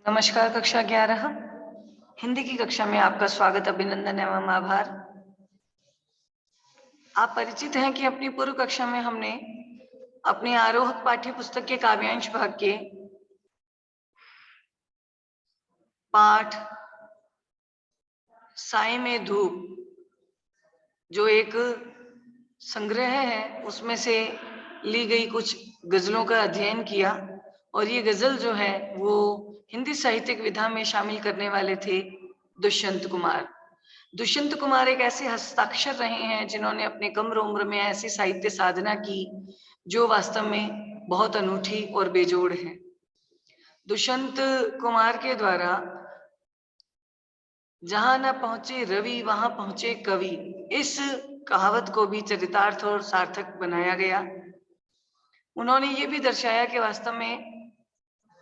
नमस्कार। कक्षा 11 हिंदी की कक्षा में आपका स्वागत, अभिनंदन एवं आभार। आप परिचित हैं कि अपनी पूर्व कक्षा में हमने अपने आरोहक पाठ्य पुस्तक के काव्यांश भाग के पाठ साय में धूप, जो एक संग्रह है, उसमें से ली गई कुछ गजलों का अध्ययन किया। और ये गजल जो है वो हिंदी साहित्यिक विधा में शामिल करने वाले थे दुष्यंत कुमार। दुष्यंत कुमार एक ऐसे हस्ताक्षर रहे हैं जिन्होंने अपने कम उम्र में ऐसी साहित्य साधना की जो वास्तव में बहुत अनूठी और बेजोड़ है। दुष्यंत कुमार के द्वारा जहां न पहुंचे रवि वहां पहुंचे कवि, इस कहावत को भी चरितार्थ और सार्थक बनाया गया। उन्होंने ये भी दर्शाया कि वास्तव में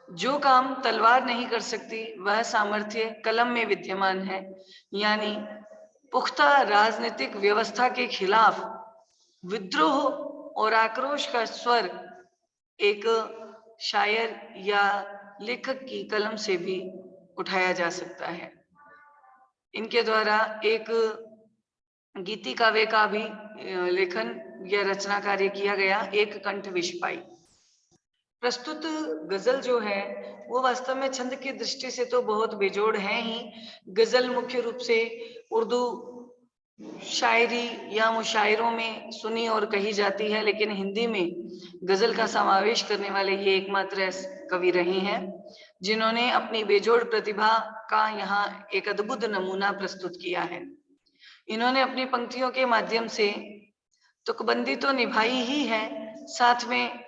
जो काम तलवार नहीं कर सकती वह सामर्थ्य कलम में विद्यमान है। यानी पुख्ता राजनीतिक व्यवस्था के खिलाफ विद्रोह और आक्रोश का स्वर एक शायर या लेखक की कलम से भी उठाया जा सकता है। इनके द्वारा एक गीति काव्य का भी लेखन या रचना कार्य किया गया, एक कंठ विष पाई। प्रस्तुत गजल जो है वो वास्तव में छंद की दृष्टि से तो बहुत बेजोड़ है ही। गजल मुख्य रूप से उर्दू शायरी या मुशायरों में सुनी और कही जाती है, लेकिन हिंदी में गजल का समावेश करने वाले ये एकमात्र कवि रहे हैं जिन्होंने अपनी बेजोड़ प्रतिभा का यहाँ एक अद्भुत नमूना प्रस्तुत किया है। इन्होंने अपनी पंक्तियों के माध्यम से तुकबंदी तो निभाई ही है, साथ में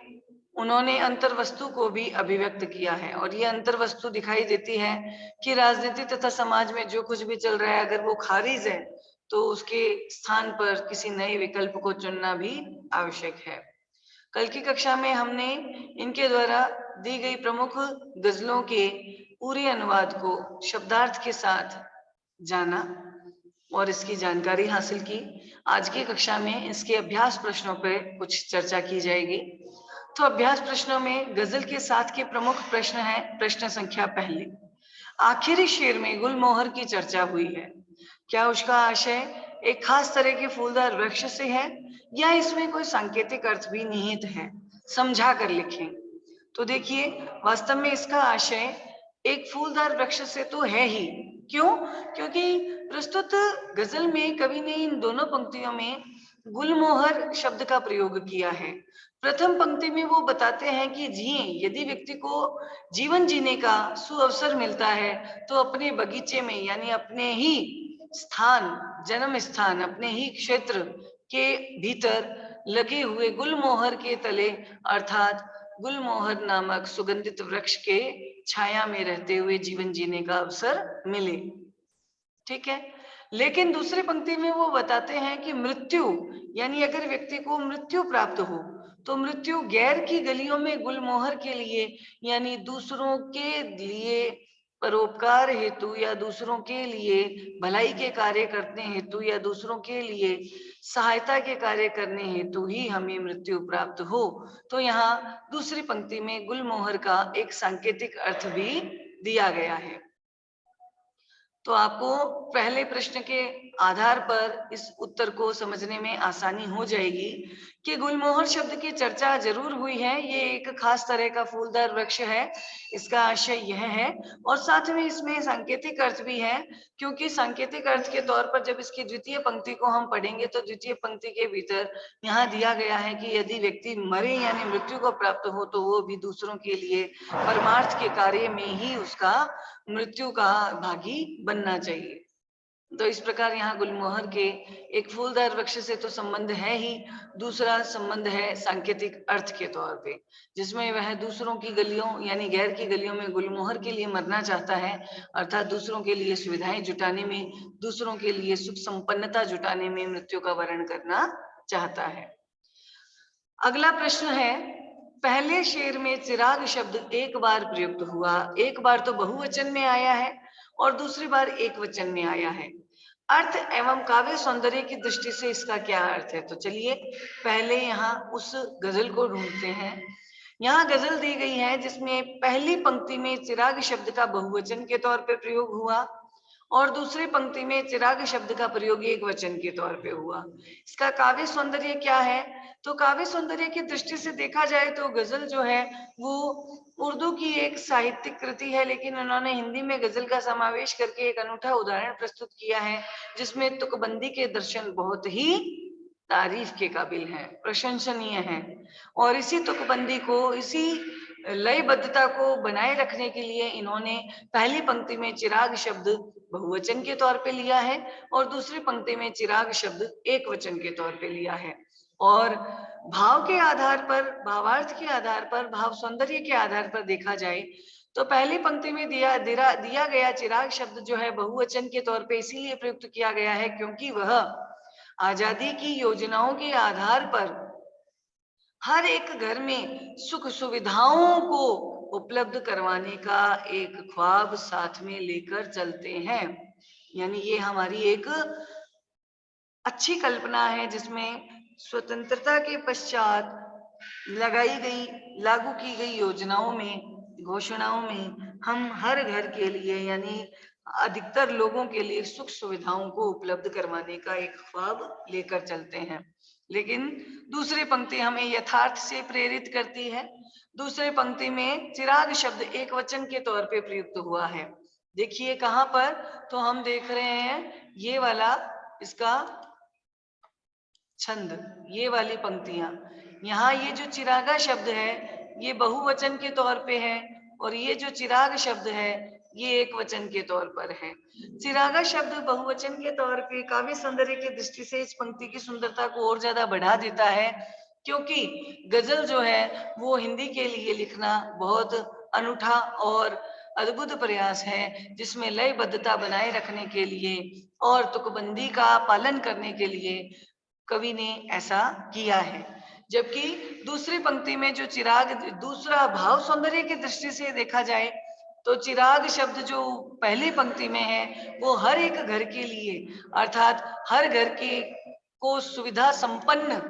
उन्होंने अंतर्वस्तु को भी अभिव्यक्त किया है। और ये अंतर्वस्तु दिखाई देती है कि राजनीति तथा समाज में जो कुछ भी चल रहा है, अगर वो खारिज है तो उसके स्थान पर किसी नए विकल्प को चुनना भी आवश्यक है। कल की कक्षा में हमने इनके द्वारा दी गई प्रमुख गजलों के पूरे अनुवाद को शब्दार्थ के साथ जाना और इसकी जानकारी हासिल की। आज की कक्षा में इसके अभ्यास प्रश्नों पर कुछ चर्चा की जाएगी। तो अभ्यास प्रश्नों में गजल के साथ के प्रमुख प्रश्न है। प्रश्न संख्या पहले, आखिरी शेर में गुलमोहर की चर्चा हुई है, क्या उसका आशय एक खास तरह के फूलदार वृक्ष से है या इसमें कोई सांकेतिक अर्थ भी निहित है? समझा कर लिखें। तो देखिए, वास्तव में इसका आशय एक फूलदार वृक्ष से तो है ही। क्यों? क्योंकि प्रस्तुत गजल में कवि ने इन दोनों पंक्तियों में गुलमोहर शब्द का प्रयोग किया है। प्रथम पंक्ति में वो बताते हैं कि जिए, यदि व्यक्ति को जीवन जीने का सुअवसर मिलता है तो अपने बगीचे में, यानी अपने ही स्थान, जन्म स्थान, अपने ही क्षेत्र के भीतर लगे हुए गुलमोहर के तले, अर्थात गुलमोहर नामक सुगंधित वृक्ष के छाया में रहते हुए जीवन जीने का अवसर मिले। ठीक है। लेकिन दूसरी पंक्ति में वो बताते हैं कि मृत्यु, यानी अगर व्यक्ति को मृत्यु प्राप्त हो तो मृत्यु गैर की गलियों में गुलमोहर के लिए, यानी दूसरों के लिए परोपकार हेतु या दूसरों के लिए भलाई के कार्य करने हेतु या दूसरों के लिए सहायता के कार्य करने हेतु ही हमें मृत्यु प्राप्त हो। तो यहाँ दूसरी पंक्ति में गुलमोहर का एक सांकेतिक अर्थ भी दिया गया है। तो आपको पहले प्रश्न के आधार पर इस उत्तर को समझने में आसानी हो जाएगी कि गुलमोहर शब्द की चर्चा जरूर हुई है। ये एक खास तरह का फूलदार वृक्ष है, इसका आशय यह है। और साथ में इसमें सांकेतिक अर्थ भी है, क्योंकि सांकेतिक अर्थ के तौर पर जब इसकी द्वितीय पंक्ति को हम पढ़ेंगे तो द्वितीय पंक्ति के भीतर यहाँ दिया गया है कि यदि व्यक्ति मरे यानी मृत्यु को प्राप्त हो तो वो भी दूसरों के लिए परमार्थ के कार्य में ही उसका मृत्यु का भागी बनना चाहिए। तो इस प्रकार यहाँ गुलमोहर के एक फूलदार वृक्ष से तो संबंध है ही, दूसरा संबंध है सांकेतिक अर्थ के तौर पे, जिसमें वह दूसरों की गलियों यानी गैर की गलियों में गुलमोहर के लिए मरना चाहता है, अर्थात दूसरों के लिए सुविधाएं जुटाने में, दूसरों के लिए सुख संपन्नता जुटाने में मृत्यु का वर्ण करना चाहता है। अगला प्रश्न है, पहले शेर में चिराग शब्द एक बार प्रयुक्त हुआ, एक बार तो बहुवचन में आया है और दूसरी बार एक वचन में आया है। अर्थ एवं काव्य सौंदर्य की दृष्टि से इसका क्या अर्थ है? तो चलिए पहले यहाँ उस गजल को ढूंढते हैं। यहाँ गजल दी गई है जिसमें पहली पंक्ति में चिराग शब्द का बहुवचन के तौर पे प्रयोग हुआ और दूसरी पंक्ति में चिराग शब्द का प्रयोग एक वचन के तौर पे हुआ। इसका काव्य सौंदर्य क्या है? तो काव्य सौंदर्य की दृष्टि से देखा जाए तो गजल जो है वो उर्दू की एक साहित्यिक कृति है, लेकिन उन्होंने हिंदी में गजल का समावेश करके एक अनूठा उदाहरण प्रस्तुत किया है जिसमें तुकबंदी के दर्शन बहुत ही तारीफ के काबिल हैं, प्रशंसनीय हैं। और इसी तुकबंदी को, इसी लयबद्धता को बनाए रखने के लिए इन्होंने पहली पंक्ति में चिराग शब्द बहुवचन के तौर पे लिया है और दूसरी पंक्ति में चिराग शब्द एक वचन के तौर पे लिया है। और भाव के आधार पर, भावार्थ के आधार पर, भाव सौंदर्य के आधार पर देखा जाए तो पहली पंक्ति में दिया गया चिराग शब्द जो है बहुवचन के तौर पे इसीलिए प्रयुक्त किया गया है क्योंकि वह आजादी की योजनाओं के आधार पर हर एक घर में सुख सुविधाओं को उपलब्ध करवाने का एक ख्वाब साथ में लेकर चलते हैं। यानी ये हमारी एक अच्छी कल्पना है जिसमें स्वतंत्रता के पश्चात लगाई गई, लागू की गई योजनाओं में, घोषणाओं में हम हर घर के लिए यानी अधिकतर लोगों के लिए सुख सुविधाओं को उपलब्ध करवाने का एक ख्वाब लेकर चलते हैं। लेकिन दूसरी पंक्ति हमें यथार्थ से प्रेरित करती है। दूसरी पंक्ति में चिराग शब्द एक वचन के तौर पे प्रयुक्त हुआ है। देखिए कहां पर, तो हम देख रहे हैं ये वाला इसका छंद, ये वाली पंक्तियां। यहाँ ये जो चिरागा शब्द है ये बहुवचन के तौर पे है और ये जो चिराग शब्द है ये एक वचन के तौर पर है। चिरागा शब्द बहुवचन के तौर पे काव्य सौंदर्य की दृष्टि से इस पंक्ति की सुंदरता को और ज्यादा बढ़ा देता है क्योंकि गजल जो है वो हिंदी के लिए लिखना बहुत अनूठा और अद्भुत प्रयास है जिसमें लयबद्धता बनाए रखने के लिए और तुकबंदी का पालन करने के लिए कवि ने ऐसा किया है। जबकि दूसरी पंक्ति में जो चिराग, दूसरा भाव सौंदर्य की दृष्टि से देखा जाए तो चिराग शब्द जो पहली पंक्ति में है वो हर एक घर के लिए अर्थात हर घर के को सुविधा संपन्न,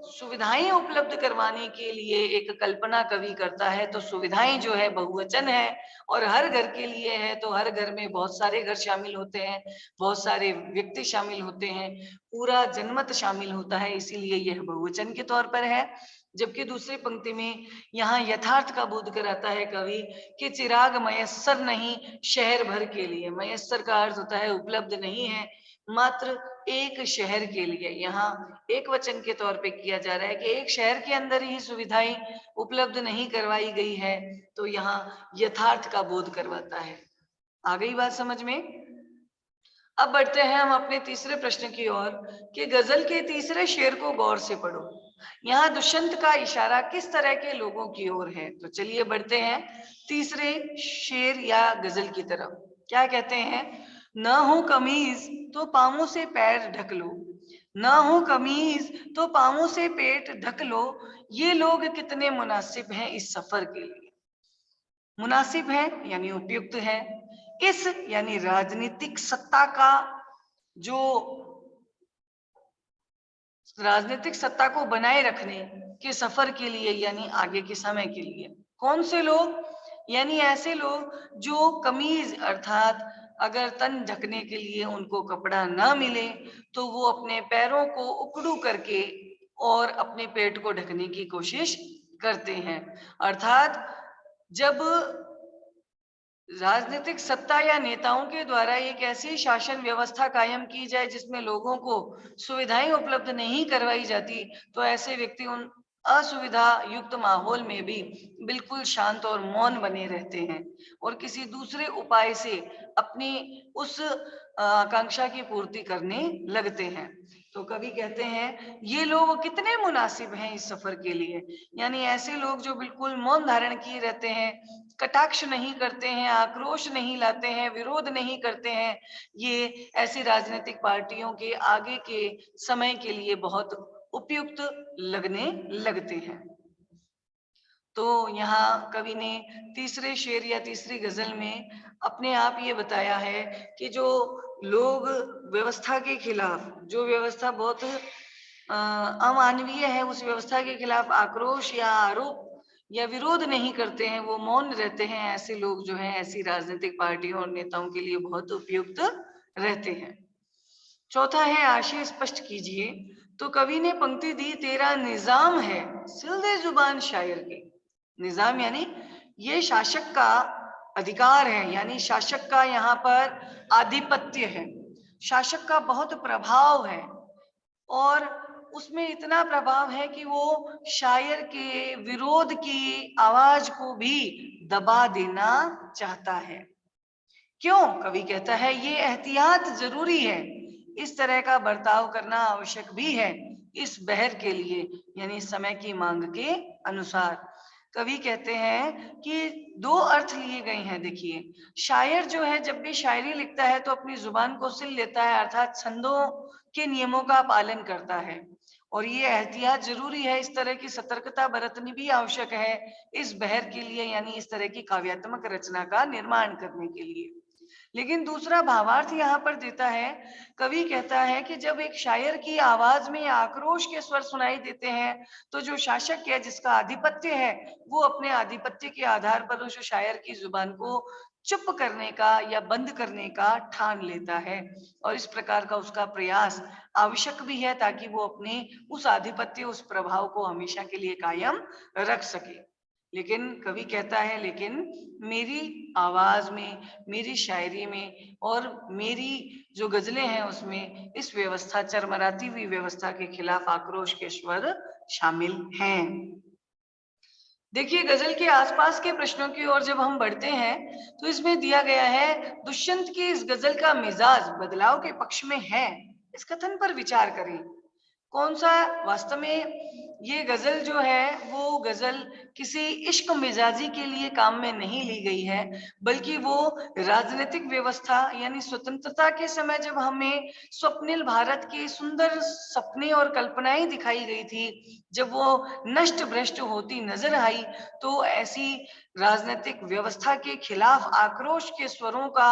सुविधाएं उपलब्ध करवाने के लिए एक कल्पना कवि करता है। तो सुविधाएं जो है बहुवचन है और हर घर के लिए है तो हर घर में बहुत सारे घर शामिल होते हैं, बहुत सारे व्यक्ति शामिल होते हैं, पूरा जनमत शामिल होता है, इसीलिए यह बहुवचन के तौर पर है। जबकि दूसरी पंक्ति में यहाँ यथार्थ का बोध कराता है कवि कि चिराग मयस्सर नहीं शहर भर के लिए। मयस्सर का अर्थ होता है उपलब्ध नहीं है, मात्र एक शहर के लिए। यहाँ एक वचन के तौर पे किया जा रहा है कि एक शहर के अंदर ही सुविधाएं उपलब्ध नहीं करवाई गई है, तो यहाँ यथार्थ का बोध करवाता है। आ गई बात समझ में? अब बढ़ते हैं हम अपने तीसरे प्रश्न की ओर कि गजल के तीसरे शेर को गौर से पढ़ो। यहाँ दुष्यंत का इशारा किस तरह के लोगों की ओर है? तो चलिए बढ़ते हैं तीसरे शेर या गजल की तरफ। क्या कहते हैं? न हो कमीज तो पांवों से पैर ढक लो, न हो कमीज तो पांवों से पेट ढक लो, ये लोग कितने मुनासिब हैं इस सफर के लिए। मुनासिब है यानी उपयुक्त है। इस यानी राजनीतिक सत्ता का, जो राजनीतिक सत्ता को बनाए रखने के सफर के लिए यानी आगे के समय के लिए। कौन से लोग? यानी ऐसे लोग जो कमीज अर्थात अगर तन ढकने के लिए उनको कपड़ा ना मिले तो वो अपने पैरों को उकड़ू करके और अपने पेट को ढकने की कोशिश करते हैं। अर्थात जब राजनीतिक सत्ता या नेताओं के द्वारा एक ऐसी शासन व्यवस्था कायम की जाए जिसमें लोगों को सुविधाएं उपलब्ध नहीं करवाई जाती, तो ऐसे व्यक्ति उन असुविधा युक्त माहौल में भी बिल्कुल शांत और मौन बने रहते हैं और किसी दूसरे उपाय से अपनी उस आकांक्षा की पूर्ति करने लगते हैं। तो कवि कहते हैं ये लोग कितने मुनासिब हैं इस सफर के लिए। यानी ऐसे लोग जो बिल्कुल मौन धारण किए रहते हैं, कटाक्ष नहीं करते हैं, आक्रोश नहीं लाते हैं, विरोध नहीं करते हैं, ये ऐसी राजनीतिक पार्टियों के आगे के समय के लिए बहुत उपयुक्त लगने लगते हैं। तो यहाँ कवि ने तीसरे शेर या तीसरी गजल में अपने आप ये बताया है कि जो लोग व्यवस्था के खिलाफ, जो व्यवस्था बहुत अमानवीय है, उस व्यवस्था के खिलाफ आक्रोश या आरोप या विरोध नहीं करते हैं, वो मौन रहते हैं, ऐसे लोग जो हैं ऐसी राजनीतिक पार्टियों और नेताओं के लिए बहुत उपयुक्त रहते हैं। चौथा है आशय स्पष्ट कीजिए। तो कवि ने पंक्ति दी, तेरा निजाम है सिलदे जुबान शायर के। निजाम यानी ये शासक का अधिकार है, यानी शासक का यहाँ पर आधिपत्य है, शासक का बहुत प्रभाव है, और उसमें इतना प्रभाव है कि वो शायर के विरोध की आवाज को भी दबा देना चाहता है। क्यों? कवि कहता है ये एहतियात जरूरी है, इस तरह का बर्ताव करना आवश्यक भी है इस बहर के लिए, यानी समय की मांग के अनुसार। कवि कहते हैं कि दो अर्थ लिए गए हैं। देखिए, शायर जो है जब भी शायरी लिखता है तो अपनी जुबान को सिल लेता है, अर्थात छंदों के नियमों का पालन करता है, और ये एहतियात जरूरी है, इस तरह की सतर्कता बरतनी भी आवश्यक है इस बहर के लिए, यानी इस तरह की काव्यात्मक रचना का निर्माण करने के लिए। लेकिन दूसरा भावार्थ यहाँ पर देता है, कवि कहता है कि जब एक शायर की आवाज में आक्रोश के स्वर सुनाई देते हैं, तो जो शासक है, जिसका आधिपत्य है, वो अपने आधिपत्य के आधार पर उस शायर की जुबान को चुप करने का या बंद करने का ठान लेता है, और इस प्रकार का उसका प्रयास आवश्यक भी है ताकि वो अपने उस आधिपत्य, उस प्रभाव को हमेशा के लिए कायम रख सके। लेकिन कवि कहता है, लेकिन मेरी आवाज में, मेरी शायरी में और मेरी जो गजलें हैं उसमें इस व्यवस्था, चरमराती हुई व्यवस्था के खिलाफ आक्रोश के स्वर शामिल हैं। देखिए, गजल के आसपास के प्रश्नों की ओर जब हम बढ़ते हैं तो इसमें दिया गया है, दुष्यंत की इस गजल का मिजाज बदलाव के पक्ष में है, इस कथन पर विचार करें। कौन सा? वास्तव में ये गजल जो है वो गजल किसी इश्क मिजाजी के लिए काम में नहीं ली गई है, बल्कि वो राजनीतिक व्यवस्था यानी स्वतंत्रता के समय जब हमें स्वप्निल भारत के सुंदर सपने और कल्पनाएं दिखाई गई थी, जब वो नष्ट भ्रष्ट होती नजर आई, तो ऐसी राजनीतिक व्यवस्था के खिलाफ आक्रोश के स्वरों का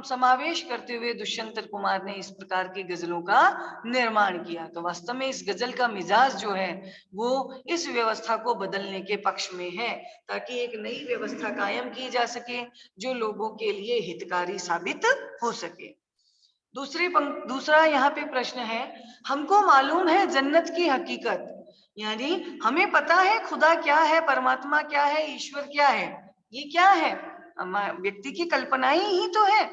समावेश करते हुए दुष्यंत कुमार ने इस प्रकार की गजलों का निर्माण किया। तो वास्तव में इस गजल का मिजाज जो है वो इस व्यवस्था को बदलने के पक्ष में है, ताकि एक नई व्यवस्था कायम की जा सके जो लोगों के लिए हितकारी साबित हो सके। दूसरा यहाँ पे प्रश्न है, हमको मालूम है जन्नत की हकीकत, यानी हमें पता है खुदा क्या है, परमात्मा क्या है, ईश्वर क्या है। ये क्या है? व्यक्ति की कल्पनाएं ही तो है,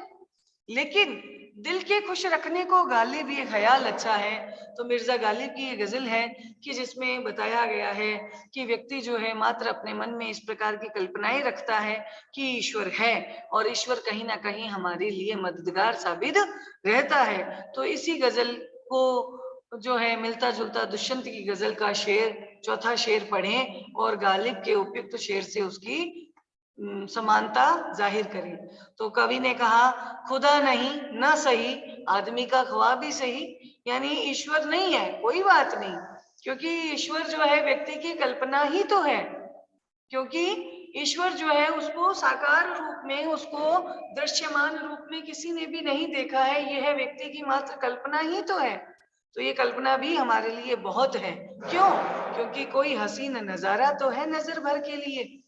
लेकिन दिल के खुश रखने को गालिब ये ख्याल अच्छा है। तो मिर्जा गालिब की ये गजल है कि जिसमें बताया गया है कि व्यक्ति जो है मात्र अपने मन में इस प्रकार की कल्पनाएं रखता है कि ईश्वर है, और ईश्वर कहीं ना कहीं हमारे लिए मददगार साबित रहता है। तो इसी गजल को जो है मिलता जुलता दुष्यंत की गजल का शेर, चौथा शेर पढ़ें और गालिब के उपयुक्त शेर से उसकी समानता जाहिर करें। तो कवि ने कहा, खुदा नहीं ना सही, आदमी का ख्वाब ही सही, यानी ईश्वर नहीं है कोई बात नहीं, क्योंकि ईश्वर जो है व्यक्ति की कल्पना ही तो है, क्योंकि ईश्वर जो है उसको साकार रूप में, उसको दृश्यमान रूप में किसी ने भी नहीं देखा है, यह व्यक्ति की मात्र कल्पना ही तो है। तो ये कल्पना भी हमारे लिए बहुत है। क्यों? क्योंकि कोई हसीन नजारा तो है नजर भर के लिए,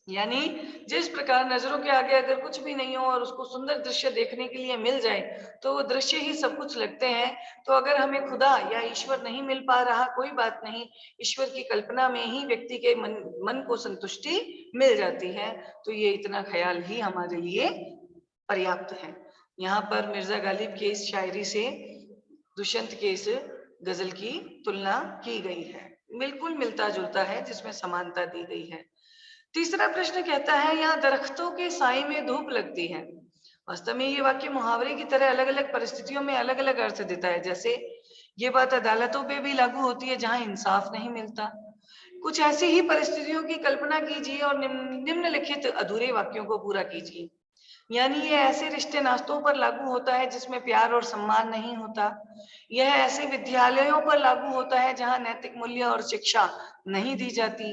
यानी जिस प्रकार नजरों के आगे अगर कुछ भी नहीं हो और उसको सुंदर दृश्य देखने के लिए मिल जाए तो वो दृश्य ही सब कुछ लगते हैं। तो अगर हमें खुदा या ईश्वर नहीं मिल पा रहा, कोई बात नहीं, ईश्वर की कल्पना में ही व्यक्ति के मन को संतुष्टि मिल जाती है। तो ये इतना ख्याल ही हमारे लिए पर्याप्त है। यहाँ पर मिर्जा गालिब के इस शायरी से दुष्यंत के इस गजल की तुलना की गई है, बिल्कुल मिलता जुलता है, जिसमें समानता दी गई है। तीसरा प्रश्न कहता है, यहाँ दरख्तों के साए में धूप लगती है। वास्तव में ये वाक्य मुहावरे की तरह अलग अलग परिस्थितियों में अलग अलग अर्थ देता है। जैसे ये बात अदालतों पे भी लागू होती है जहां इंसाफ नहीं मिलता। कुछ ऐसी ही परिस्थितियों की कल्पना कीजिए और निम्नलिखित अधूरे वाक्यों को पूरा कीजिए। यानी ये ऐसे रिश्ते नास्तों पर लागू होता है जिसमें प्यार और सम्मान नहीं होता। यह ऐसे विद्यालयों पर लागू होता है जहां नैतिक मूल्य और शिक्षा नहीं दी जाती।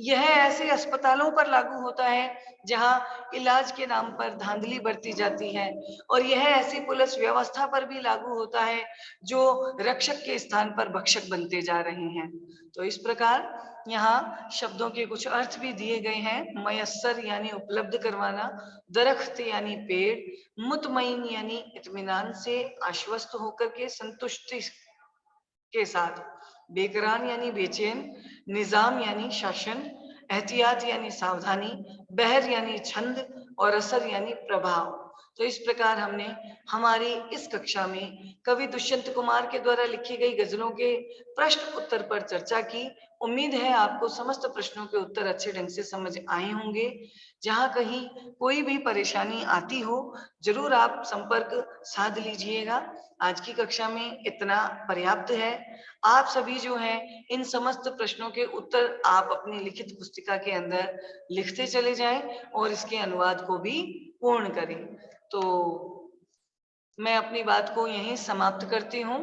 यह ऐसे अस्पतालों पर लागू होता है जहां इलाज के नाम पर धांधली बरती जाती है, और यह ऐसी पुलिस व्यवस्था पर भी लागू होता है जो रक्षक के स्थान पर भक्षक बनते जा रहे हैं। तो इस प्रकार यहाँ शब्दों के कुछ अर्थ भी दिए गए हैं। मयस्सर यानी उपलब्ध करवाना, दरख्त यानी पेड़, मुतमईन यानी इत्मीनान से, आश्वस्त होकर के, संतुष्टि के साथ, बेकरार यानी बेचैन, निजाम यानी शासन, एहतियात यानी सावधानी, बहर यानी छंद, और असर यानी प्रभाव। तो इस प्रकार हमने हमारी इस कक्षा में कवि दुष्यंत कुमार के द्वारा लिखी गई गजलों के प्रश्न उत्तर पर चर्चा की। उम्मीद है आपको समस्त प्रश्नों के उत्तर अच्छे ढंग से समझ आए होंगे। जहां कहीं कोई भी परेशानी आती हो, जरूर आप संपर्क साध लीजिएगा। आज की कक्षा में इतना पर्याप्त है। आप सभी जो हैं इन समस्त प्रश्नों के उत्तर आप अपनी लिखित पुस्तिका के अंदर लिखते चले जाएं और इसके अनुवाद को भी पूर्ण करें। तो मैं अपनी बात को यहीं समाप्त करती हूँ।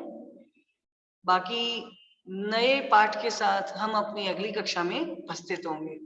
बाकी नए पाठ के साथ हम अपनी अगली कक्षा में उपस्थित होंगे।